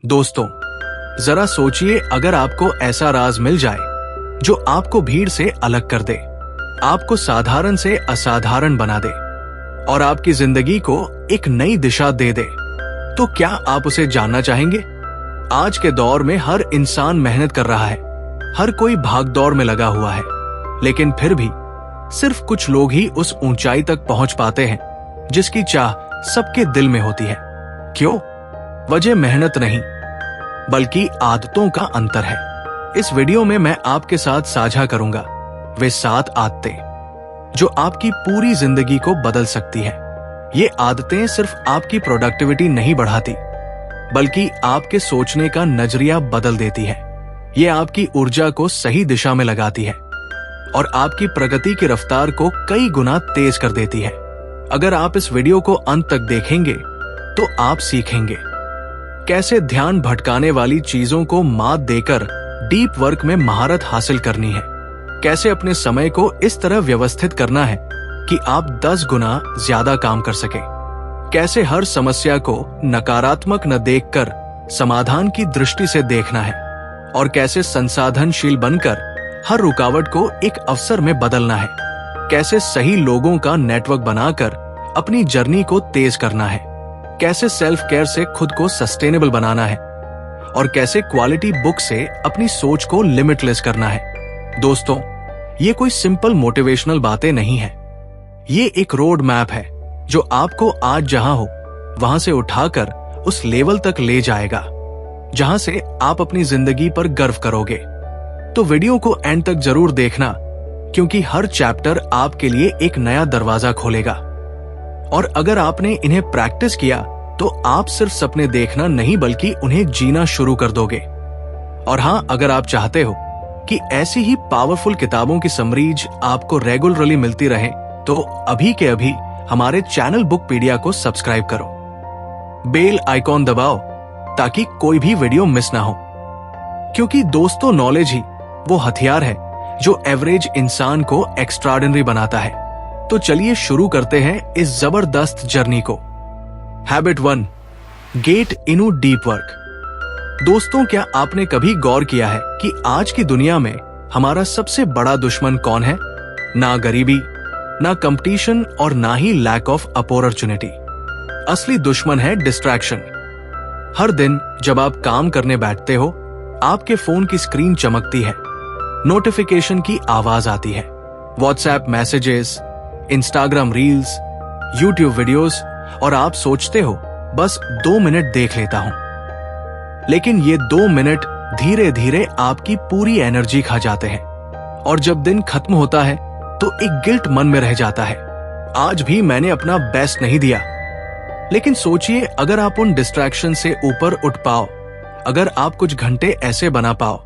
दोस्तों, जरा सोचिए अगर आपको ऐसा राज मिल जाए जो आपको भीड़ से अलग कर दे, आपको साधारण से असाधारण बना दे और आपकी जिंदगी को एक नई दिशा दे दे, तो क्या आप उसे जानना चाहेंगे? आज के दौर में हर इंसान मेहनत कर रहा है, हर कोई भागदौड़ में लगा हुआ है, लेकिन फिर भी सिर्फ कुछ लोग ही उस ऊंचाई तक पहुंच पाते हैं जिसकी चाह सबके दिल में होती है। क्यों? वजह मेहनत नहीं, बल्कि आदतों का अंतर है। इस वीडियो में मैं आपके साथ साझा करूंगा वे 7 आदतें जो आपकी पूरी जिंदगी को बदल सकती है। ये आदतें सिर्फ आपकी प्रोडक्टिविटी नहीं बढ़ाती, बल्कि आपके सोचने का नजरिया बदल देती है। ये आपकी ऊर्जा को सही दिशा में लगाती है और आपकी प्रगति की रफ्तार को कई गुना तेज कर देती है। अगर आप इस वीडियो को अंत तक देखेंगे तो आप सीखेंगे कैसे ध्यान भटकाने वाली चीजों को मात देकर डीप वर्क में महारत हासिल करनी है, कैसे अपने समय को इस तरह व्यवस्थित करना है कि आप 10 गुना ज्यादा काम कर सकें, कैसे हर समस्या को नकारात्मक न देखकर समाधान की दृष्टि से देखना है और कैसे संसाधनशील बनकर हर रुकावट को एक अवसर में बदलना है, कैसे सही लोगों का नेटवर्क बनाकर अपनी जर्नी को तेज करना है, कैसे सेल्फ केयर से खुद को सस्टेनेबल बनाना है और कैसे क्वालिटी बुक से अपनी सोच को लिमिटलेस करना है। दोस्तों, ये कोई सिंपल मोटिवेशनल बातें नहीं है, ये एक रोड मैप है जो आपको आज जहां हो वहां से उठाकर उस लेवल तक ले जाएगा जहां से आप अपनी जिंदगी पर गर्व करोगे। तो वीडियो को एंड तक जरूर देखना, क्योंकि हर चैप्टर आपके लिए एक नया दरवाजा खोलेगा और अगर आपने इन्हें प्रैक्टिस किया तो आप सिर्फ सपने देखना नहीं बल्कि उन्हें जीना शुरू कर दोगे। और हां, अगर आप चाहते हो कि ऐसी ही पावरफुल किताबों की समरीज आपको रेगुलरली मिलती रहे तो अभी के अभी हमारे चैनल बुकपीडिया को सब्सक्राइब करो, बेल आइकॉन दबाओ ताकि कोई भी वीडियो मिस ना हो। क्योंकि दोस्तों, नॉलेज ही वो हथियार है जो एवरेज इंसान को एक्स्ट्राऑर्डिनरी बनाता है। तो चलिए शुरू करते हैं इस जबरदस्त जर्नी को। हैबिट 1, गेट इनू डीप वर्क। दोस्तों, क्या आपने कभी गौर किया है कि आज की दुनिया में हमारा सबसे बड़ा दुश्मन कौन है? ना गरीबी, ना कंपटीशन और ना ही लैक ऑफ अपॉर्चुनिटी। असली दुश्मन है डिस्ट्रैक्शन। हर दिन जब आप काम करने बैठते हो, आपके फोन की स्क्रीन चमकती है, नोटिफिकेशन की आवाज आती है, WhatsApp messages, Instagram reels, YouTube videos, और आप सोचते हो बस 2 मिनट देख लेता हूं। लेकिन ये 2 मिनट धीरे धीरे आपकी पूरी एनर्जी खा जाते हैं और जब दिन खत्म होता है तो एक गिल्ट मन में रह जाता है, आज भी मैंने अपना बेस्ट नहीं दिया। लेकिन सोचिए, अगर आप उन डिस्ट्रैक्शन से ऊपर उठ पाओ, अगर आप कुछ घंटे ऐसे बना पाओ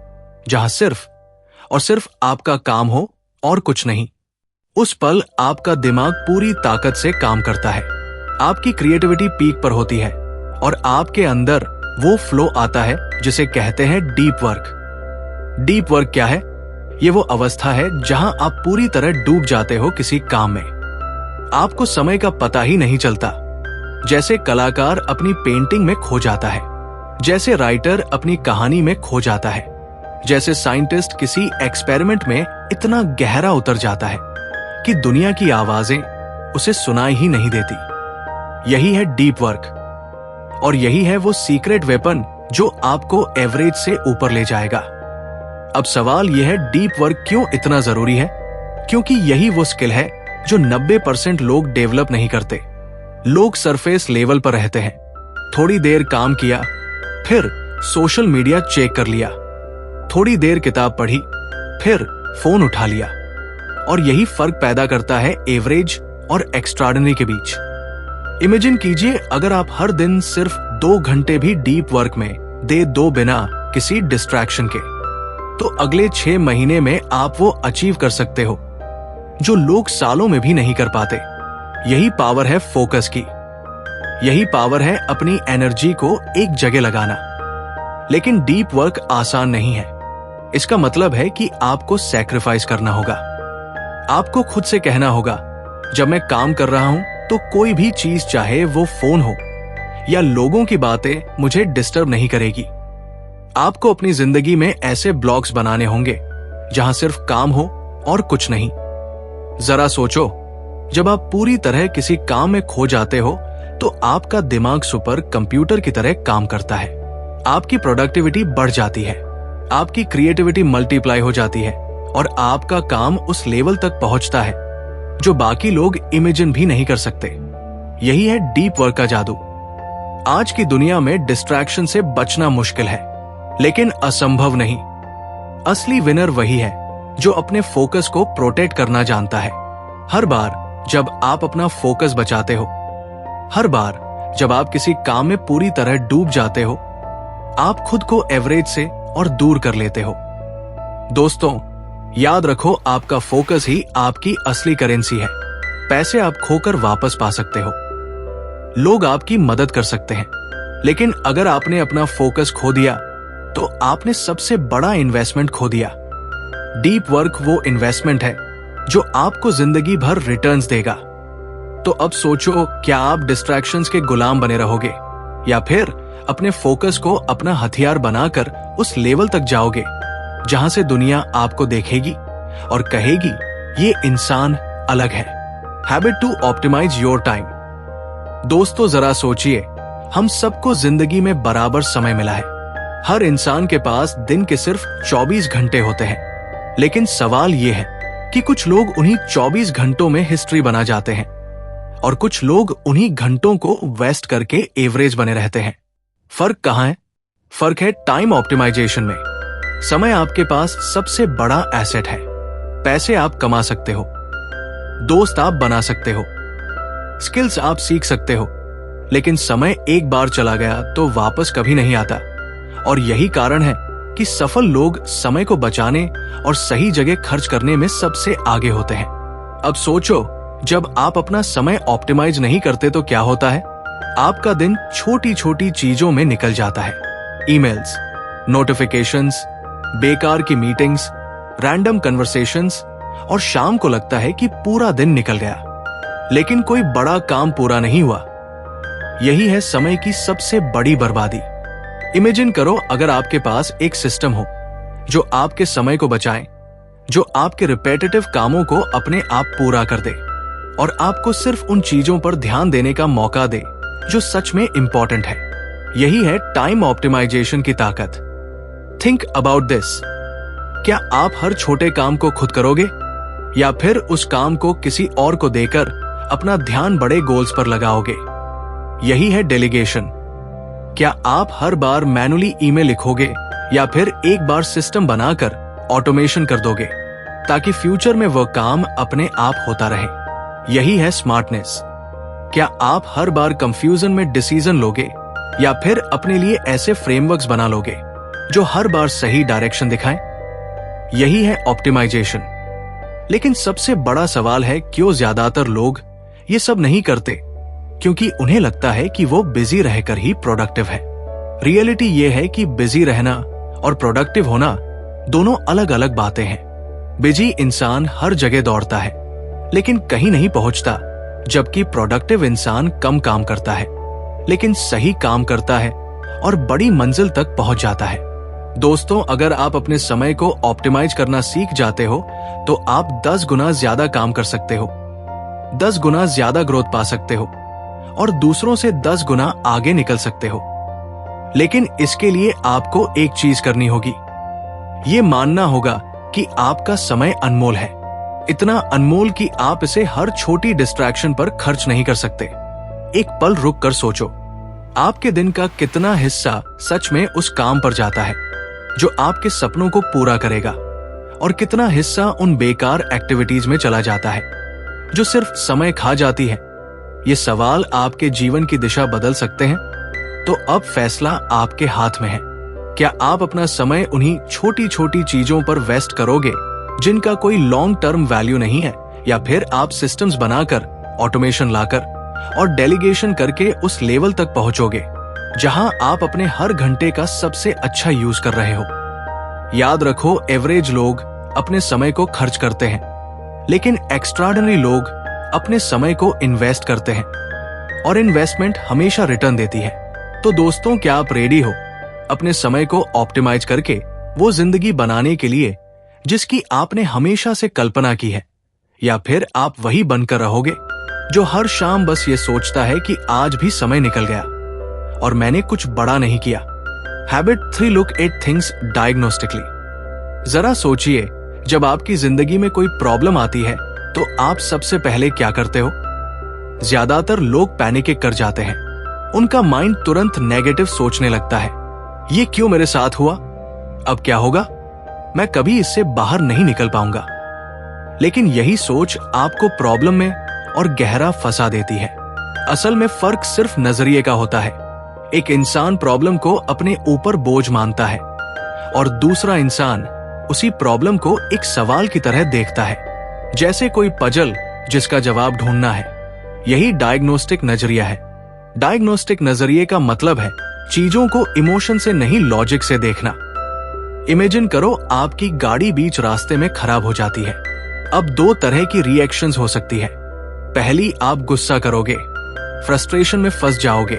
जहां सिर्फ और सिर्फ आपका काम हो और कुछ नहीं, उस पल आपका दिमाग पूरी ताकत से काम करता है, आपकी क्रिएटिविटी पीक पर होती है और आपके अंदर वो फ्लो आता है जिसे कहते हैं डीप वर्क। डीप वर्क क्या है? ये वो अवस्था है जहां आप पूरी तरह डूब जाते हो किसी काम में, आपको समय का पता ही नहीं चलता। जैसे कलाकार अपनी पेंटिंग में खो जाता है, जैसे राइटर अपनी कहानी में खो जाता है, जैसे साइंटिस्ट किसी एक्सपेरिमेंट में इतना गहरा उतर जाता है कि दुनिया की आवाजें उसे सुनाई ही नहीं देती। यही है डीप वर्क और यही है वो सीक्रेट वेपन जो आपको एवरेज से ऊपर ले जाएगा। अब सवाल यह है, डीप वर्क क्यों इतना जरूरी है? क्योंकि यही वो स्किल है जो 90% लोग डेवलप नहीं करते। लोग सरफेस लेवल पर रहते हैं, थोड़ी देर काम किया, फिर सोशल मीडिया चेक कर लिया, थोड़ी देर किताब पढ़ी, फिर फोन उठा लिया, और यही फर्क पैदा करता है एवरेज और एक्स्ट्राऑर्डिनरी के बीच। इमेजिन कीजिए, अगर आप हर दिन सिर्फ 2 घंटे भी डीप वर्क में दे दो बिना किसी डिस्ट्रैक्शन के, तो अगले 6 महीने में आप वो अचीव कर सकते हो जो लोग सालों में भी नहीं कर पाते। यही पावर है फोकस की, यही पावर है अपनी एनर्जी को एक जगह लगाना। लेकिन डीप वर्क आसान नहीं है। इसका मतलब है कि आपको सैक्रिफाइस करना होगा। आपको खुद से कहना होगा, जब मैं काम कर रहा हूं तो कोई भी चीज, चाहे वो फोन हो या लोगों की बातें मुझे डिस्टर्ब नहीं करेगी। आपको अपनी जिंदगी में ऐसे ब्लॉक्स बनाने होंगे जहां सिर्फ काम हो और कुछ नहीं। जरा सोचो, जब आप पूरी तरह किसी काम में खो जाते हो तो आपका दिमाग सुपर कंप्यूटर की तरह काम करता है। आपकी प्रोडक्टिविटी बढ़ जाती है, आपकी क्रिएटिविटी मल्टीप्लाई हो जाती है और आपका काम उस लेवल तक पहुंचता है जो बाकी लोग इमेजिन भी नहीं कर सकते। यही है डीप वर्क का जादू। आज की दुनिया में डिस्ट्रैक्शन से बचना मुश्किल है, लेकिन असंभव नहीं। असली विनर वही है जो अपने फोकस को प्रोटेक्ट करना जानता है। हर बार जब आप अपना फोकस बचाते हो, हर बार जब आप किसी काम में पूरी तरह डूब जाते हो, आप खुद को एवरेज से और दूर कर लेते हो। दोस्तों, याद रखो, आपका फोकस ही आपकी असली करेंसी है। पैसे आप खोकर वापस पा सकते हो, लोग आपकी मदद कर सकते हैं, लेकिन अगर आपने अपना फोकस खो दिया तो आपने सबसे बड़ा इन्वेस्टमेंट खो दिया। डीप वर्क वो इन्वेस्टमेंट है जो आपको जिंदगी भर रिटर्न्स देगा। तो अब सोचो, क्या आप डिस्ट्रैक्शंस के गुलाम बने रहोगे या फिर अपने फोकस को अपना हथियार बनाकर उस लेवल तक जाओगे जहां से दुनिया आपको देखेगी और कहेगी ये इंसान अलग है। Habit two optimise your time. दोस्तों, जरा सोचिए, हम सबको जिंदगी में बराबर समय मिला है। हर इंसान के पास दिन के सिर्फ 24 घंटे होते हैं, लेकिन सवाल यह है कि कुछ लोग उन्हीं 24 घंटों में हिस्ट्री बना जाते हैं और कुछ लोग उन्हीं घंटों को वेस्ट करके एवरेज बने रहते हैं। फर्क कहां है? फर्क है टाइम ऑप्टिमाइजेशन में। समय आपके पास सबसे बड़ा एसेट है। पैसे आप कमा सकते हो, दोस्त आप बना सकते हो, स्किल्स आप सीख सकते हो, लेकिन समय एक बार चला गया तो वापस कभी नहीं आता। और यही कारण है कि सफल लोग समय को बचाने और सही जगह खर्च करने में सबसे आगे होते हैं। अब सोचो, जब आप अपना समय ऑप्टिमाइज नहीं करते तो क्या होता है? आपका दिन छोटी छोटी चीजों में निकल जाता है। ईमेल्स, नोटिफिकेशंस, बेकार की मीटिंग्स, रैंडम कन्वर्सेशंस, और शाम को लगता है कि पूरा दिन निकल गया, लेकिन कोई बड़ा काम पूरा नहीं हुआ। यही है समय की सबसे बड़ी बर्बादी। इमेजिन करो, अगर आपके पास एक सिस्टम हो जो आपके समय को बचाए, जो आपके रिपीटेटिव कामों को अपने आप पूरा कर दे और आपको सिर्फ उन चीजों पर ध्यान देने का मौका दे जो सच में इंपॉर्टेंट है। यही है टाइम ऑप्टिमाइजेशन की ताकत। Think about this. क्या आप हर छोटे काम को खुद करोगे या फिर उस काम को किसी और को देकर अपना ध्यान बड़े गोल्स पर लगाओगे? यही है डेलीगेशन। क्या आप हर बार मैनुअली ईमेल लिखोगे या फिर एक बार सिस्टम बनाकर ऑटोमेशन कर दोगे ताकि फ्यूचर में वह काम अपने आप होता रहे? यही है स्मार्टनेस। क्या आप हर बार कंफ्यूजन में डिसीजन लोगे या फिर अपने लिए ऐसे फ्रेमवर्क्स बना लोगे जो हर बार सही डायरेक्शन दिखाएं? यही है ऑप्टिमाइजेशन। लेकिन सबसे बड़ा सवाल है, क्यों ज्यादातर लोग ये सब नहीं करते? क्योंकि उन्हें लगता है कि वो बिजी रहकर ही प्रोडक्टिव है। रियलिटी ये है कि बिजी रहना और प्रोडक्टिव होना दोनों अलग अलग बातें हैं। बिजी इंसान हर जगह दौड़ता है लेकिन कहीं नहीं पहुंचता, जबकि प्रोडक्टिव इंसान कम काम करता है लेकिन सही काम करता है और बड़ी मंजिल तक पहुंच जाता है। दोस्तों, अगर आप अपने समय को ऑप्टिमाइज करना सीख जाते हो तो आप 10 गुना ज्यादा काम कर सकते हो, 10 गुना ज्यादा ग्रोथ पा सकते हो और दूसरों से 10 गुना आगे निकल सकते हो। लेकिन इसके लिए आपको एक चीज करनी होगी, ये मानना होगा कि आपका समय अनमोल है, इतना अनमोल कि आप इसे हर छोटी डिस्ट्रैक्शन पर खर्च नहीं कर सकते। एक पल रुक कर सोचो, आपके दिन का कितना हिस्सा सच में उस काम पर जाता है जो आपके सपनों को पूरा करेगा और कितना हिस्सा उन बेकार एक्टिविटीज में चला जाता है जो सिर्फ समय खा जाती है। ये सवाल आपके जीवन की दिशा बदल सकते हैं। तो अब फैसला आपके हाथ में है। क्या आप अपना समय उन्हीं छोटी छोटी चीजों पर वेस्ट करोगे जिनका कोई लॉन्ग टर्म वैल्यू नहीं है, या फिर आप सिस्टम्स बनाकर, ऑटोमेशन लाकर और डेलीगेशन करके उस लेवल तक पहुंचोगे जहां आप अपने हर घंटे का सबसे अच्छा यूज कर रहे हो? याद रखो, एवरेज लोग अपने समय को खर्च करते हैं, लेकिन एक्स्ट्राऑर्डिनरी लोग अपने समय को इन्वेस्ट करते हैं। और इन्वेस्टमेंट हमेशा रिटर्न देती है। तो दोस्तों, क्या आप रेडी हो अपने समय को ऑप्टिमाइज करके वो जिंदगी बनाने के लिए जिसकी आपने हमेशा से कल्पना की है, या फिर आप वही बनकर रहोगे जो हर शाम बस ये सोचता है कि आज भी समय निकल गया और मैंने कुछ बड़ा नहीं किया। Habit 3, look at things diagnostically. जरा सोचिए, जब आपकी जिंदगी में कोई प्रॉब्लम आती है तो आप सबसे पहले क्या करते हो? ज्यादातर लोग पैनिक कर जाते हैं। उनका माइंड तुरंत नेगेटिव सोचने लगता है। ये क्यों मेरे साथ हुआ? अब क्या होगा? मैं कभी इससे बाहर नहीं निकल पाऊंगा। लेकिन यही सोच आपको प्रॉब्लम में और गहरा फंसा देती है। असल में फर्क सिर्फ नजरिए का होता है। एक इंसान प्रॉब्लम को अपने ऊपर बोझ मानता है और दूसरा इंसान उसी प्रॉब्लम को एक सवाल की तरह देखता है, जैसे कोई पजल जिसका जवाब ढूंढना है। यही डायग्नोस्टिक नजरिया है। डायग्नोस्टिक नजरिए का मतलब है चीजों को इमोशन से नहीं, लॉजिक से देखना। इमेजिन करो, आपकी गाड़ी बीच रास्ते में खराब हो जाती है। अब 2 तरह की रिएक्शंस हो सकती है। पहली, आप गुस्सा करोगे, फ्रस्ट्रेशन में फंस जाओगे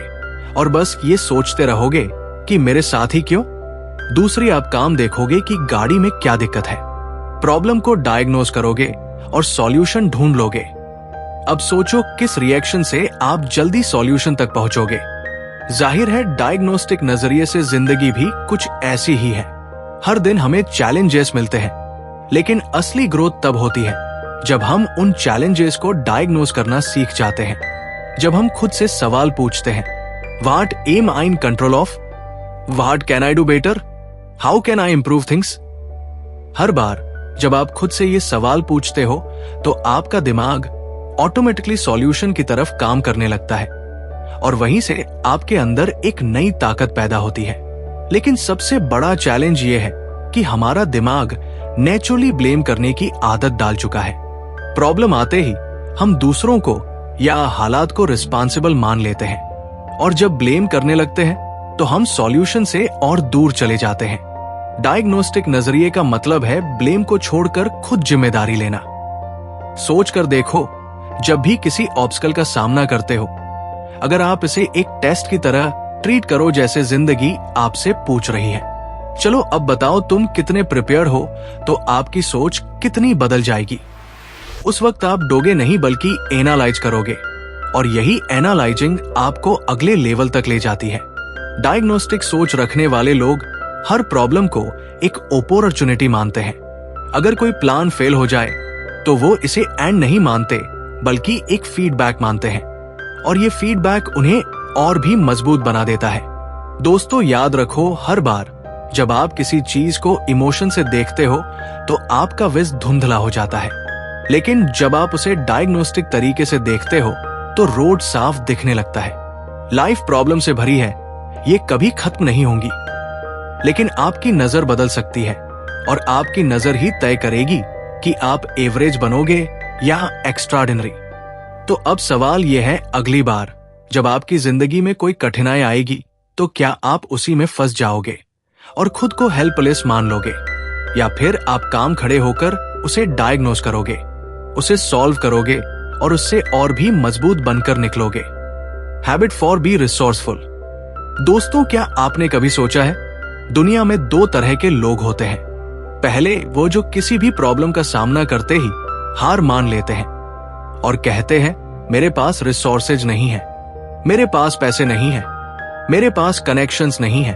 और बस ये सोचते रहोगे कि मेरे साथ ही क्यों। दूसरी, आप काम देखोगे कि गाड़ी में क्या दिक्कत है, प्रॉब्लम को डायग्नोज करोगे और सॉल्यूशन ढूंढ लोगे। अब सोचो, किस रिएक्शन से आप जल्दी सॉल्यूशन तक पहुंचोगे। जाहिर है, डायग्नोस्टिक नजरिए से जिंदगी भी कुछ ऐसी ही है। हर दिन हमें चैलेंजेस मिलते हैं, लेकिन असली ग्रोथ तब होती है जब हम उन चैलेंजेस को डायग्नोज करना सीख जाते हैं। जब हम खुद से सवाल पूछते हैं, what am I in control of, what can I do better, how can I improve things. हर बार जब आप खुद से ये सवाल पूछते हो तो आपका दिमाग ऑटोमेटिकली सॉल्यूशन की तरफ काम करने लगता है और वहीं से आपके अंदर एक नई ताकत पैदा होती है। लेकिन सबसे बड़ा चैलेंज ये है कि हमारा दिमाग नेचुरली ब्लेम करने की आदत डाल चुका है। प्रॉब्लम आते ही हम दूसरों को या हालात को रिस्पॉन्सिबल मान लेते हैं और जब ब्लेम करने लगते हैं तो हम सॉल्यूशन से और दूर चले जाते हैं। डायग्नोस्टिक नजरिए का मतलब है ब्लेम को छोड़कर खुद जिम्मेदारी लेना। सोच कर देखो, जब भी किसी ऑब्स्टकल का सामना करते हो, अगर आप इसे एक टेस्ट की तरह ट्रीट करो जैसे जिंदगी आपसे पूछ रही है, चलो अब बताओ तुम कितने प्रिपेयर्ड हो, तो आपकी सोच कितनी बदल जाएगी। उस वक्त आप डोगे नहीं बल्कि एनालाइज करोगे और यही एनालाइजिंग आपको अगले लेवल तक ले जाती है। डायग्नोस्टिक सोच रखने वाले लोग हर प्रॉब्लम को एक अपॉर्चुनिटी मानते हैं। अगर कोई प्लान फेल हो जाए तो वो इसे एंड नहीं मानते बल्कि एक फीडबैक मानते हैं और ये फीडबैक उन्हें और भी मजबूत बना देता है। दोस्तों, याद रखो, हर बार जब आप किसी चीज को इमोशन से देखते हो तो आपका विज़न धुंधला हो जाता है, लेकिन जब आप उसे डायग्नोस्टिक तरीके से देखते हो तो रोड साफ दिखने लगता है। लाइफ प्रॉब्लम से भरी है, ये कभी खत्म नहीं होंगी, लेकिन आपकी नजर बदल सकती है और आपकी नजर ही तय करेगी कि आप एवरेज बनोगे या एक्स्ट्राऑर्डिनरी। तो अब सवाल यह है, अगली बार जब आपकी जिंदगी में कोई कठिनाई आएगी तो क्या आप उसी में फंस जाओगे और खुद को हेल्पलेस मान लोगे, या फिर आप काम खड़े होकर उसे डायग्नोज करोगे, उसे सॉल्व करोगे और उससे और भी मजबूत बनकर निकलोगे। Habit 4, be resourceful. दोस्तों, क्या आपने कभी सोचा है, दुनिया में 2 तरह के लोग होते हैं। पहले वो जो किसी भी प्रॉब्लम का सामना करते ही हार मान लेते हैं और कहते हैं मेरे पास रिसोर्सेज नहीं है, मेरे पास पैसे नहीं है, मेरे पास कनेक्शंस नहीं है।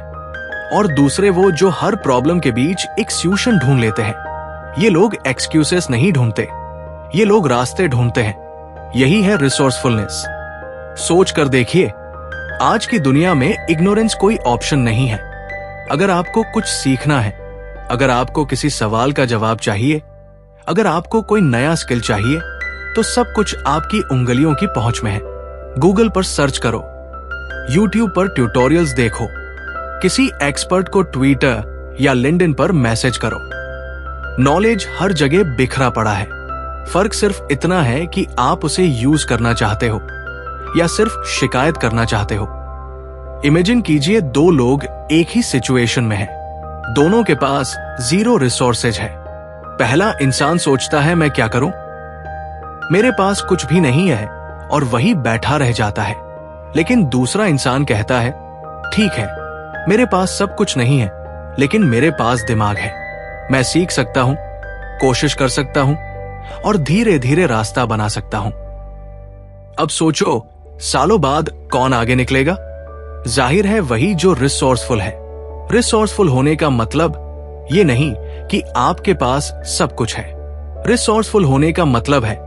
और दूसरे वो जो हर प्रॉब्लम के बीच एक सॉल्यूशन ढूंढ लेते हैं। ये लोग एक्सक्यूजेस नहीं ढूंढते, ये लोग रास्ते ढूंढते हैं। यही है रिसोर्सफुलनेस। सोच कर देखिए, आज की दुनिया में इग्नोरेंस कोई ऑप्शन नहीं है। अगर आपको कुछ सीखना है, अगर आपको किसी सवाल का जवाब चाहिए, अगर आपको कोई नया स्किल चाहिए, तो सब कुछ आपकी उंगलियों की पहुंच में है। गूगल पर सर्च करो, यूट्यूब पर ट्यूटोरियल्स देखो, किसी एक्सपर्ट को ट्विटर या लिंक्डइन पर मैसेज करो। नॉलेज हर जगह बिखरा पड़ा है। फर्क सिर्फ इतना है कि आप उसे यूज करना चाहते हो या सिर्फ शिकायत करना चाहते हो। इमेजिन कीजिए, 2 लोग एक ही सिचुएशन में हैं, दोनों के पास 0 रिसोर्सेज है। पहला इंसान सोचता है मैं क्या करूं, मेरे पास कुछ भी नहीं है, और वही बैठा रह जाता है। लेकिन दूसरा इंसान कहता है, ठीक है, मेरे पास सब कुछ नहीं है, लेकिन मेरे पास दिमाग है, मैं सीख सकता हूं, कोशिश कर सकता हूं और धीरे धीरे रास्ता बना सकता हूं। अब सोचो, सालों बाद कौन आगे निकलेगा? जाहिर है वही जो रिसोर्सफुल है। रिसोर्सफुल होने का मतलब ये नहीं कि आपके पास सब कुछ है। रिसोर्सफुल होने का मतलब है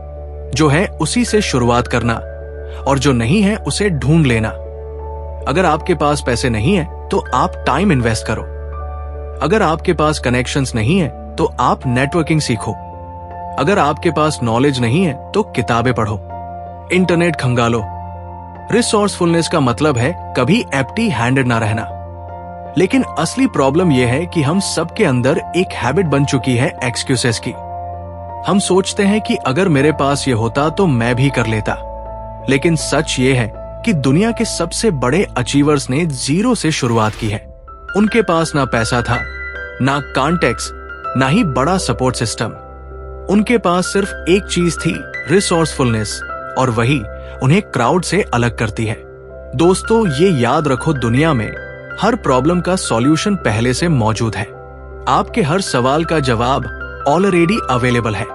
जो है उसी से शुरुआत करना और जो नहीं है उसे ढूंढ लेना। अगर आपके पास पैसे नहीं है तो आप टाइम इन्वेस्ट करो। अगर आपके पास कनेक्शंस नहीं है तो आप नेटवर्किंग सीखो। अगर आपके पास नॉलेज नहीं है तो किताबें पढ़ो, इंटरनेट खंगालो। रिसोर्सफुलनेस का मतलब है कभी एम्प्टी हैंडेड ना रहना। लेकिन असली प्रॉब्लम यह है कि हम सबके अंदर एक हैबिट बन चुकी है एक्सक्यूजेस की। हम सोचते हैं कि अगर मेरे पास ये होता तो मैं भी कर लेता। लेकिन सच ये है कि दुनिया के सबसे बड़े अचीवर्स ने जीरो से शुरुआत की है। उनके पास ना पैसा था, ना कॉन्टेक्ट्स, ना ही बड़ा सपोर्ट सिस्टम। उनके पास सिर्फ एक चीज थी, रिसोर्सफुलनेस, और वही उन्हें क्राउड से अलग करती है। दोस्तों, ये याद रखो, दुनिया में हर प्रॉब्लम का सॉल्यूशन पहले से मौजूद है। आपके हर सवाल का जवाब ऑलरेडी अवेलेबल है।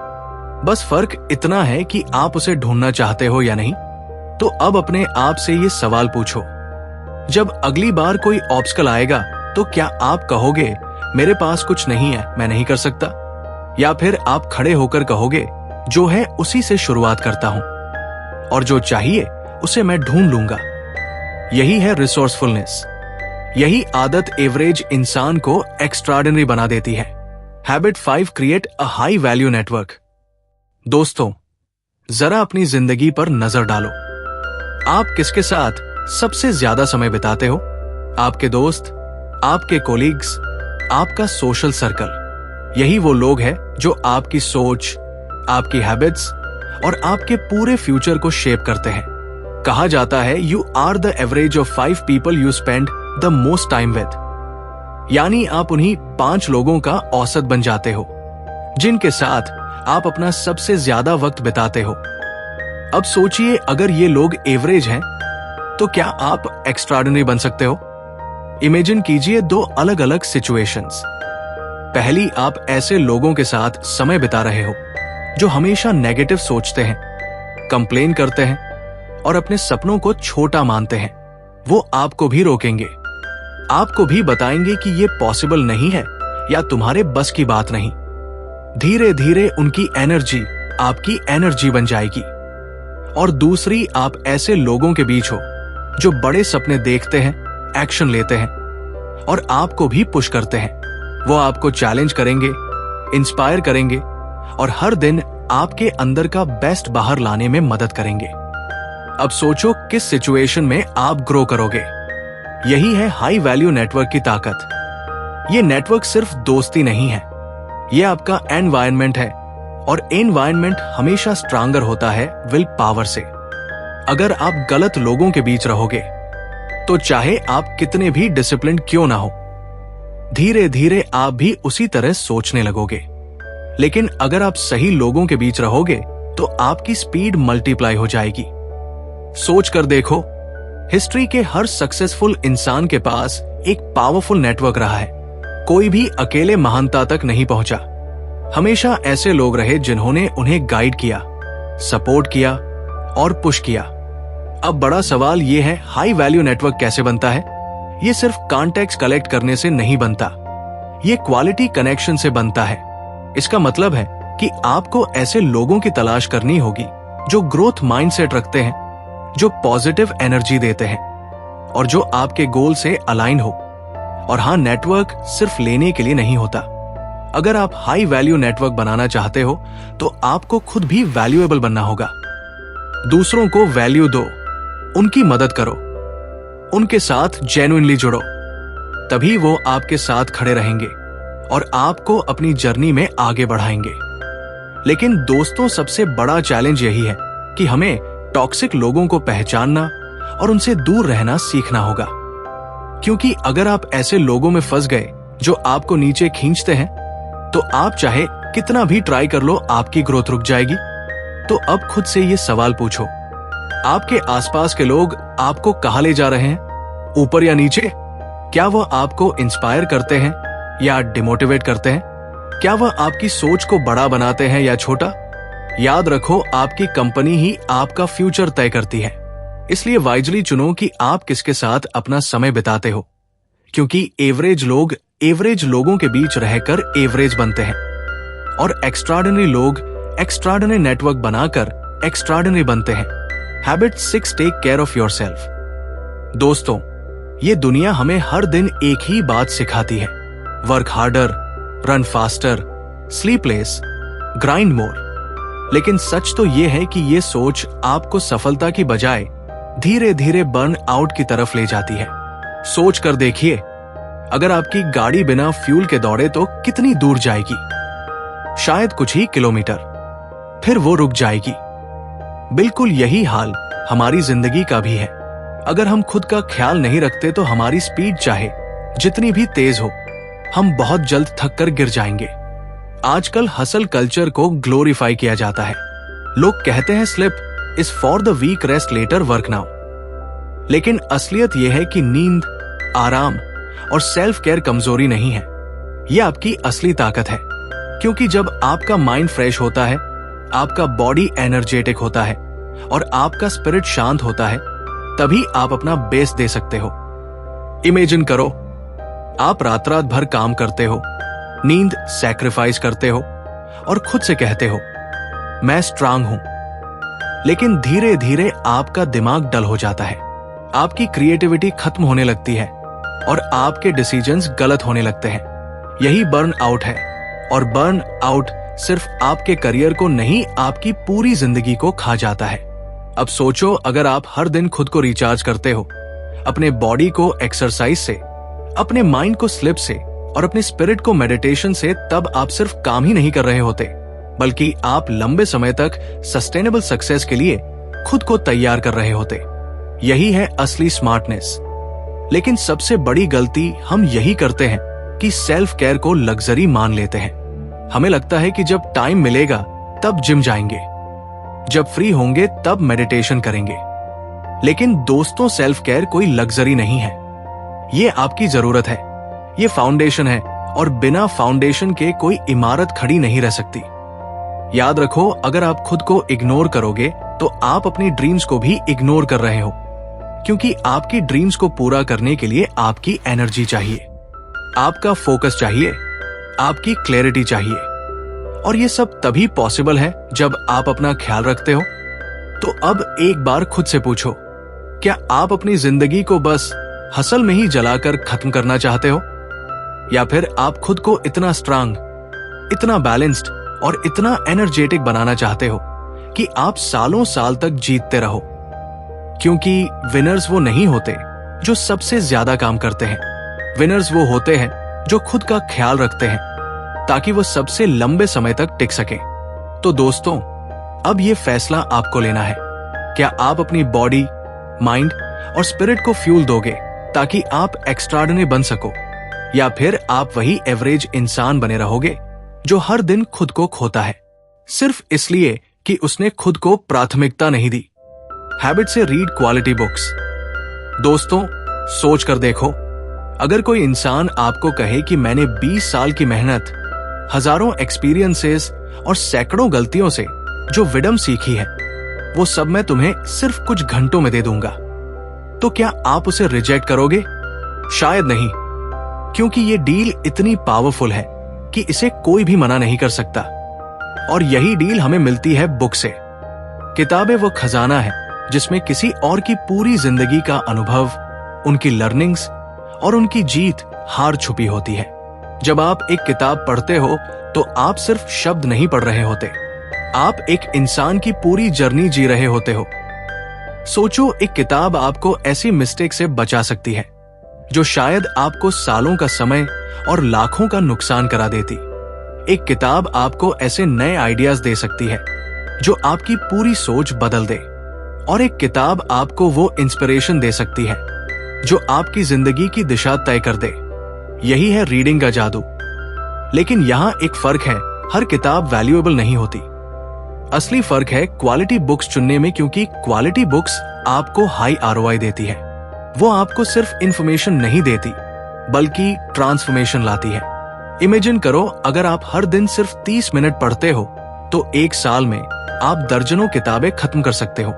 बस फर्क इतना है कि आप उसे ढूंढना चाहते हो या नहीं। तो अब अपने आप से ये सवाल पूछो, जब अगली बार कोई ऑब्स्टकल आएगा तो क्या आप कहोगे मेरे पास कुछ नहीं है, मैं नहीं कर सकता? या फिर आप खड़े होकर कहोगे जो है उसी से शुरुआत करता हूं और जो चाहिए उसे मैं ढूंढ लूंगा? यही है रिसोर्सफुलनेस। यही आदत एवरेज इंसान को एक्स्ट्राऑर्डिनरी बना देती है। Habit 5, create a high value network. दोस्तों, जरा अपनी जिंदगी पर नजर डालो। आप किसके साथ सबसे ज्यादा समय बिताते हो? आपके दोस्त, आपके कोलीग्स, आपका सोशल सर्कल। यही वो लोग हैं जो आपकी सोच, आपकी हैबिट्स और आपके पूरे फ्यूचर को शेप करते हैं। कहा जाता है, you are the average of 5 people you spend the most time with. यानी आप उन्हीं 5 लोगों का औसत बन जाते हो जिनके साथ आप अपना सबसे ज्यादा वक्त बिताते हो। अब सोचिए, अगर ये लोग एवरेज हैं तो क्या आप एक्स्ट्राऑर्डिनरी बन सकते हो? इमेजिन कीजिए 2 अलग अलग सिचुएशंस। पहली, आप ऐसे लोगों के साथ समय बिता रहे हो जो हमेशा नेगेटिव सोचते हैं, कंप्लेन करते हैं और अपने सपनों को छोटा मानते हैं। वो आपको भी रोकेंगे, आपको भी बताएंगे कि ये पॉसिबल नहीं है या तुम्हारे बस की बात नहीं। धीरे धीरे उनकी एनर्जी आपकी एनर्जी बन जाएगी। और दूसरी, आप ऐसे लोगों के बीच हो जो बड़े सपने देखते हैं, एक्शन लेते हैं और आपको भी पुश करते हैं। वो आपको चैलेंज करेंगे, इंस्पायर करेंगे और हर दिन आपके अंदर का बेस्ट बाहर लाने में मदद करेंगे। अब सोचो किस सिचुएशन में आप ग्रो करोगे। यही है हाई वैल्यू नेटवर्क की ताकत। ये नेटवर्क सिर्फ दोस्ती नहीं है, ये आपका एनवायरनमेंट है और एनवायरनमेंट हमेशा स्ट्रांगर होता है विल पावर से। अगर आप गलत लोगों के बीच रहोगे तो चाहे आप कितने भी डिसिप्लिन क्यों ना हो, धीरे धीरे आप भी उसी तरह सोचने लगोगे। लेकिन अगर आप सही लोगों के बीच रहोगे तो आपकी स्पीड मल्टीप्लाई हो जाएगी। सोच कर देखो, हिस्ट्री के हर सक्सेसफुल इंसान के पास एक पावरफुल नेटवर्क रहा है। कोई भी अकेले महानता तक नहीं पहुंचा। हमेशा ऐसे लोग रहे जिन्होंने उन्हें गाइड किया, सपोर्ट किया और पुश किया। अब बड़ा सवाल यह है, हाई वैल्यू नेटवर्क कैसे बनता है? ये सिर्फ कॉन्टेक्ट्स कलेक्ट करने से नहीं बनता, ये क्वालिटी कनेक्शन से बनता है। इसका मतलब है कि आपको ऐसे लोगों की तलाश करनी होगी जो ग्रोथ माइंडसेट रखते हैं, जो पॉजिटिव एनर्जी देते हैं और जो आपके गोल से अलाइन हो। और हाँ, नेटवर्क सिर्फ लेने के लिए नहीं होता। अगर आप हाई वैल्यू नेटवर्क बनाना चाहते हो तो आपको खुद भी वैल्यूएबल बनना होगा। दूसरों को वैल्यू दो, उनकी मदद करो, उनके साथ जेन्युइनली जुड़ो, तभी वो आपके साथ खड़े रहेंगे और आपको अपनी जर्नी में आगे बढ़ाएंगे। लेकिन दोस्तों, सबसे बड़ा चैलेंज यही है कि हमें टॉक्सिक लोगों को पहचानना और उनसे दूर रहना सीखना होगा। क्योंकि अगर आप ऐसे लोगों में फंस गए जो आपको नीचे खींचते हैं, तो आप चाहे कितना भी ट्राई कर लो, आपकी ग्रोथ रुक जाएगी। तो अब खुद से ये सवाल पूछो, आपके आसपास के लोग आपको कहाँ ले जा रहे हैं, ऊपर या नीचे? क्या वह आपको इंस्पायर करते हैं या डिमोटिवेट करते हैं? क्या वह आपकी सोच को बड़ा बनाते हैं या छोटा? याद रखो, आपकी कंपनी ही आपका फ्यूचर तय करती है। इसलिए वाइजली चुनो कि आप किसके साथ अपना समय बिताते हो, क्योंकि एवरेज लोग एवरेज लोगों के बीच रहकर एवरेज बनते हैं और एक्स्ट्राऑर्डिनरी लोग एक्स्ट्राऑर्डिनरी नेटवर्क बनाकर एक्स्ट्राऑर्डिनरी बनते हैं। Habit 6, take care of yourself. दोस्तों, ये दुनिया हमें हर दिन एक ही बात सिखाती है, work harder, run faster, sleep less, grind more. लेकिन सच तो ये है कि ये सोच आपको सफलता की बजाय धीरे धीरे बर्न आउट की तरफ ले जाती है। सोच कर देखिए, अगर आपकी गाड़ी बिना फ्यूल के दौड़े तो कितनी दूर जाएगी? शायद कुछ ही किलोमीटर, फिर वो रुक जाएगी। बिल्कुल यही हाल हमारी जिंदगी का भी है। अगर हम खुद का ख्याल नहीं रखते तो हमारी स्पीड चाहे जितनी भी तेज हो, हम बहुत जल्द थक कर गिर जाएंगे। आजकल हसल कल्चर को ग्लोरीफाई किया जाता है। लोग कहते हैं sleep is for the weak, rest later, work now. लेकिन असलियत यह है कि नींद, आराम और सेल्फ केयर कमजोरी नहीं है, यह आपकी असली ताकत है। क्योंकि जब आपका माइंड फ्रेश होता है, आपका बॉडी एनर्जेटिक होता है और आपका स्पिरिट शांत होता है, तभी आप अपना बेस्ट दे सकते हो। इमेजिन करो, आप रात रात भर काम करते हो, नींद सैक्रिफाइस करते हो और खुद से कहते हो मैं स्ट्रांग हूं। लेकिन धीरे धीरे आपका दिमाग डल हो जाता है, आपकी क्रिएटिविटी खत्म होने लगती है और आपके डिसीजंस गलत होने लगते हैं। यही बर्न आउट है। और बर्न आउट सिर्फ आपके करियर को नहीं, आपकी पूरी जिंदगी को खा जाता है। अब सोचो, अगर आप हर दिन खुद को रिचार्ज करते हो, अपने बॉडी को एक्सरसाइज से, अपने माइंड को स्लिप से और अपने स्पिरिट को मेडिटेशन से, तब आप सिर्फ काम ही नहीं कर रहे होते, बल्कि आप लंबे समय तक सस्टेनेबल सक्सेस के लिए खुद को तैयार कर रहे होते। यही है असली स्मार्टनेस। लेकिन सबसे बड़ी गलती हम यही करते हैं कि सेल्फ केयर को लग्जरी मान लेते हैं। हमें लगता है कि जब टाइम मिलेगा तब जिम जाएंगे, जब फ्री होंगे तब मेडिटेशन करेंगे। लेकिन दोस्तों, सेल्फ केयर कोई लग्जरी नहीं है, ये आपकी जरूरत है। ये फाउंडेशन है और बिना फाउंडेशन के कोई इमारत खड़ी नहीं रह सकती। याद रखो, अगर आप खुद को इग्नोर करोगे तो आप अपनी ड्रीम्स को भी इग्नोर कर रहे हो, क्योंकि आपकी ड्रीम्स को पूरा करने के लिए आपकी एनर्जी चाहिए, आपका फोकस चाहिए, आपकी क्लैरिटी चाहिए। और ये सब तभी पॉसिबल है जब आप अपना ख्याल रखते हो। तो अब एक बार खुद से पूछो, क्या आप अपनी जिंदगी को बस हसल में ही जलाकर खत्म करना चाहते हो, या फिर आप खुद को इतना स्ट्रांग, इतना बैलेंस्ड और इतना एनर्जेटिक बनाना चाहते हो कि आप सालों साल तक जीतते रहो? क्योंकि विनर्स वो नहीं होते जो सबसे ज्यादा काम करते हैं। विनर्स वो होते हैं जो खुद का ख्याल रखते हैं ताकि वो सबसे लंबे समय तक टिक सके। तो दोस्तों, अब ये फैसला आपको लेना है, क्या आप अपनी बॉडी, माइंड और स्पिरिट को फ्यूल दोगे ताकि आप एक्स्ट्राऑर्डिनरी बन सको, या फिर आप वही एवरेज इंसान बने रहोगे जो हर दिन खुद को खोता है सिर्फ इसलिए कि उसने खुद को प्राथमिकता नहीं दी। हैबिट से रीड क्वालिटी बुक्स। दोस्तों, सोच कर देखो, अगर कोई इंसान आपको कहे कि मैंने 20 साल की मेहनत, हजारों एक्सपीरियंसेस और सैकड़ों गलतियों से जो विडम सीखी है, वो सब मैं तुम्हें सिर्फ कुछ घंटों में दे दूंगा, तो क्या आप उसे रिजेक्ट करोगे? शायद नहीं, क्योंकि ये डील इतनी पावरफुल है कि इसे कोई भी मना नहीं कर सकता। और यही डील हमें मिलती है बुक से। किताबें वो खजाना है जिसमें किसी और की पूरी जिंदगी का अनुभव, उनकी लर्निंग्स और उनकी जीत हार छुपी होती है। जब आप एक किताब पढ़ते हो तो आप सिर्फ शब्द नहीं पढ़ रहे होते, आप एक इंसान की पूरी जर्नी जी रहे होते हो। सोचो, एक किताब आपको ऐसी मिस्टेक से बचा सकती है जो शायद आपको सालों का समय और लाखों का नुकसान करा देती। एक किताब आपको ऐसे नए आइडियाज दे सकती है जो आपकी पूरी सोच बदल दे, और एक किताब आपको वो इंस्पिरेशन दे सकती है जो आपकी जिंदगी की दिशा तय कर दे। यही है रीडिंग का जादू। लेकिन यहां एक फर्क है, हर किताब वैल्यूएबल नहीं होती। असली फर्क है क्वालिटी बुक्स चुनने में, क्योंकि क्वालिटी बुक्स आपको हाई आरओआई देती है। वो आपको सिर्फ इंफॉर्मेशन नहीं देती बल्कि ट्रांसफॉर्मेशन लाती है। इमेजिन करो, अगर आप हर दिन सिर्फ 30 मिनट पढ़ते हो तो 1 साल में आप दर्जनों किताबें खत्म कर सकते हो,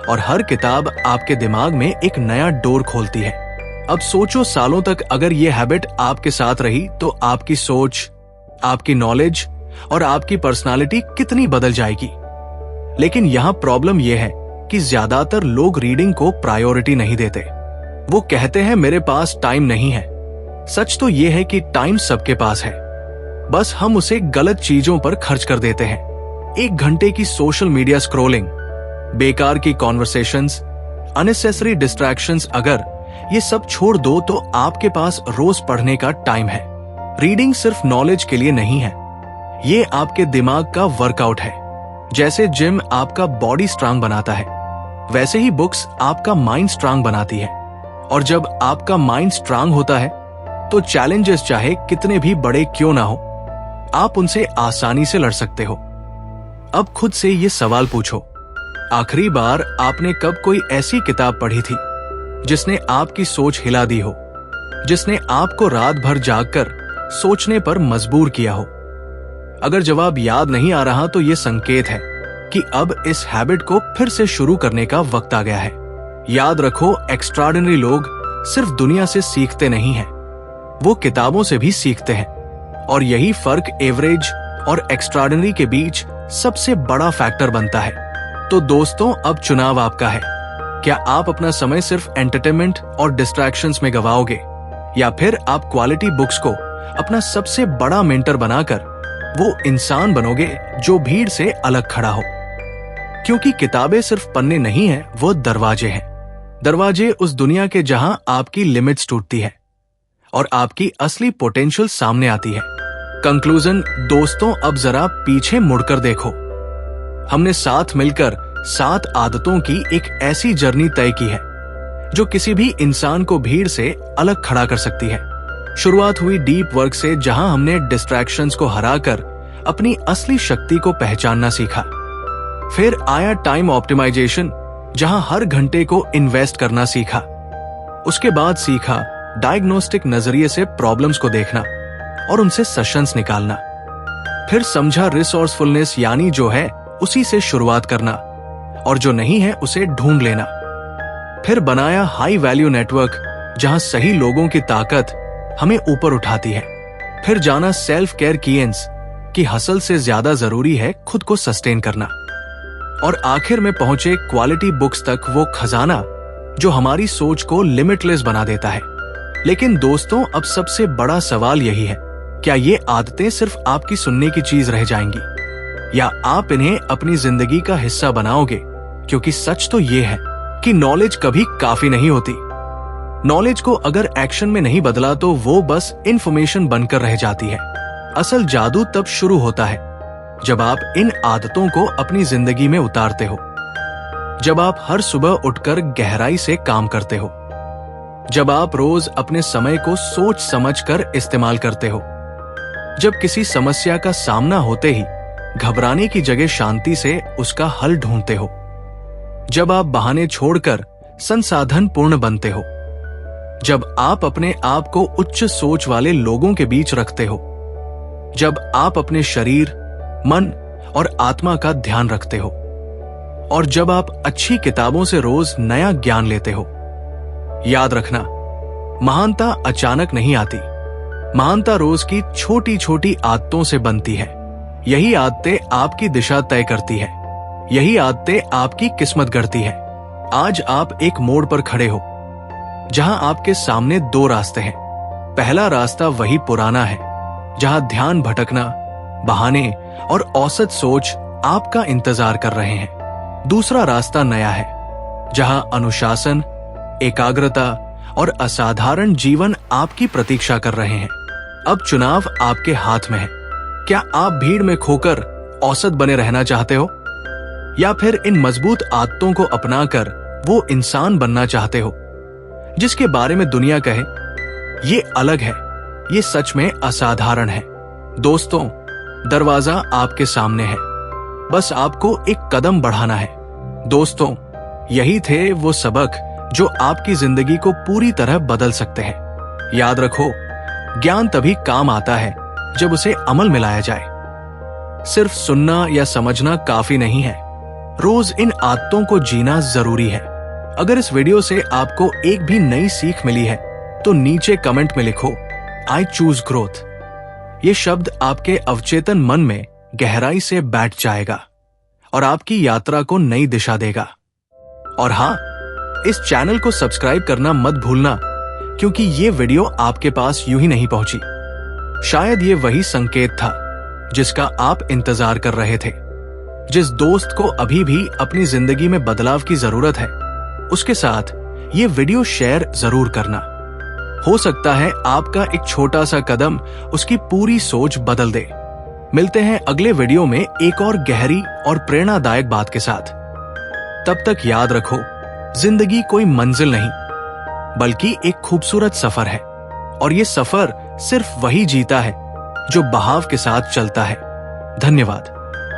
और हर किताब आपके दिमाग में एक नया डोर खोलती है। अब सोचो, सालों तक अगर ये हैबिट आपके साथ रही तो आपकी सोच, आपकी नॉलेज और आपकी पर्सनालिटी कितनी बदल जाएगी। लेकिन यहाँ प्रॉब्लम यह है कि ज्यादातर लोग रीडिंग को प्रायोरिटी नहीं देते। वो कहते हैं मेरे पास टाइम नहीं है। सच तो ये है कि टाइम सबके पास है, बस हम उसे गलत चीजों पर खर्च कर देते हैं। 1 घंटे की सोशल मीडिया स्क्रॉलिंग, बेकार की कॉन्वर्सेशंस, अननेसेसरी डिस्ट्रैक्शंस, अगर ये सब छोड़ दो तो आपके पास रोज पढ़ने का टाइम है। रीडिंग सिर्फ नॉलेज के लिए नहीं है, ये आपके दिमाग का वर्कआउट है। जैसे जिम आपका बॉडी स्ट्रांग बनाता है, वैसे ही बुक्स आपका माइंड स्ट्रांग बनाती है। और जब आपका माइंड स्ट्रांग होता है तो चैलेंजेस चाहे कितने भी बड़े क्यों ना हो, आप उनसे आसानी से लड़ सकते हो। अब खुद से ये सवाल पूछो, आखिरी बार आपने कब कोई ऐसी किताब पढ़ी थी जिसने आपकी सोच हिला दी हो, जिसने आपको रात भर जागकर सोचने पर मजबूर किया हो? अगर जवाब याद नहीं आ रहा तो ये संकेत है कि अब इस हैबिट को फिर से शुरू करने का वक्त आ गया है। याद रखो, एक्स्ट्राऑर्डिनरी लोग सिर्फ दुनिया से सीखते नहीं हैं, वो किताबों से भी सीखते हैं। और यही फर्क एवरेज और एक्स्ट्राऑर्डिनरी के बीच सबसे बड़ा फैक्टर बनता है। तो दोस्तों, अब चुनाव आपका है। क्या आप अपना समय सिर्फ एंटरटेनमेंट और डिस्ट्रैक्शंस में गवाओगे, या फिर आप क्वालिटी बुक्स को अपना सबसे बड़ा मेंटर बनाकर वो इंसान बनोगे जो भीड़ से अलग खड़ा हो? क्योंकि किताबें सिर्फ पन्ने नहीं है, वो दरवाजे हैं। दरवाजे उस दुनिया के जहां आपकी लिमिट्स टूटती है और आपकी असली पोटेंशियल सामने आती है। कंक्लूजन दोस्तों, अब जरा पीछे मुड़कर देखो। हमने साथ मिलकर 7 आदतों की एक ऐसी जर्नी तय की है जो किसी भी इंसान को भीड़ से अलग खड़ा कर सकती है। शुरुआत हुई डीप वर्क से, जहां हमने डिस्ट्रैक्शंस को हराकर अपनी असली शक्ति को पहचानना सीखा। फिर आया टाइम ऑप्टिमाइजेशन, जहां हर घंटे को इन्वेस्ट करना सीखा। उसके बाद सीखा डायग्नोस्टिक नजरिए से प्रॉब्लम्स को देखना और उनसे सेशंस निकालना। फिर समझा रिसोर्सफुलनेस, यानी जो है उसी से शुरुआत करना और जो नहीं है उसे ढूंढ लेना। फिर बनाया हाई वैल्यू नेटवर्क, जहां सही लोगों की ताकत हमें ऊपर उठाती है। फिर जाना सेल्फ केयर कीएंस कि हसल से ज्यादा जरूरी है खुद को सस्टेन करना। और आखिर में पहुंचे क्वालिटी बुक्स तक, वो खजाना जो हमारी सोच को लिमिटलेस बना देता है। लेकिन दोस्तों, अब सबसे बड़ा सवाल यही है, क्या ये आदतें सिर्फ आपकी सुनने की चीज रह जाएंगी, या आप इन्हें अपनी जिंदगी का हिस्सा बनाओगे? क्योंकि सच तो ये है कि नॉलेज कभी काफी नहीं होती। नॉलेज को अगर एक्शन में नहीं बदला तो वो बस इंफॉर्मेशन बनकर रह जाती है। असल जादू तब शुरू होता है जब आप इन आदतों को अपनी जिंदगी में उतारते हो, जब आप हर सुबह उठकर गहराई से काम करते हो, जब आप रोज अपने समय को सोच समझकर इस्तेमाल करते हो, जब किसी समस्या का सामना होते ही घबराने की जगह शांति से उसका हल ढूंढते हो, जब आप बहाने छोड़कर संसाधन पूर्ण बनते हो, जब आप अपने आप को उच्च सोच वाले लोगों के बीच रखते हो, जब आप अपने शरीर, मन और आत्मा का ध्यान रखते हो, और जब आप अच्छी किताबों से रोज नया ज्ञान लेते हो। याद रखना, महानता अचानक नहीं आती। महानता रोज की छोटी छोटी आदतों से बनती है। यही आदतें आपकी दिशा तय करती है, यही आदतें आपकी किस्मत गढ़ती है। आज आप एक मोड़ पर खड़े हो जहां आपके सामने 2 रास्ते हैं। पहला रास्ता वही पुराना है, जहां ध्यान भटकना, बहाने और औसत सोच आपका इंतजार कर रहे हैं। दूसरा रास्ता नया है, जहां अनुशासन, एकाग्रता और असाधारण जीवन आपकी प्रतीक्षा कर रहे हैं। अब चुनाव आपके हाथ में है। क्या आप भीड़ में खोकर औसत बने रहना चाहते हो, या फिर इन मजबूत आदतों को अपनाकर वो इंसान बनना चाहते हो जिसके बारे में दुनिया कहे ये अलग है, ये सच में असाधारण है? दोस्तों, दरवाजा आपके सामने है, बस आपको एक कदम बढ़ाना है। दोस्तों, यही थे वो सबक जो आपकी जिंदगी को पूरी तरह बदल सकते हैं। याद रखो, ज्ञान तभी काम आता है जब उसे अमल में लाया जाए। सिर्फ सुनना या समझना काफी नहीं है, रोज इन आदतों को जीना जरूरी है। अगर इस वीडियो से आपको एक भी नई सीख मिली है तो नीचे कमेंट में लिखो आई चूज ग्रोथ। ये शब्द आपके अवचेतन मन में गहराई से बैठ जाएगा और आपकी यात्रा को नई दिशा देगा। और हाँ, इस चैनल को सब्सक्राइब करना मत भूलना, क्योंकि ये वीडियो आपके पास यूं ही नहीं पहुंची। शायद ये वही संकेत था जिसका आप इंतजार कर रहे थे। जिस दोस्त को अभी भी अपनी जिंदगी में बदलाव की जरूरत है, उसके साथ ये वीडियो शेयर जरूर करना। हो सकता है आपका एक छोटा सा कदम उसकी पूरी सोच बदल दे। मिलते हैं अगले वीडियो में एक और गहरी और प्रेरणादायक बात के साथ। तब तक याद रखो, जिंदगी कोई मंजिल नहीं बल्कि एक खूबसूरत सफर है, और ये सफर सिर्फ वही जीता है जो बहाव के साथ चलता है। धन्यवाद।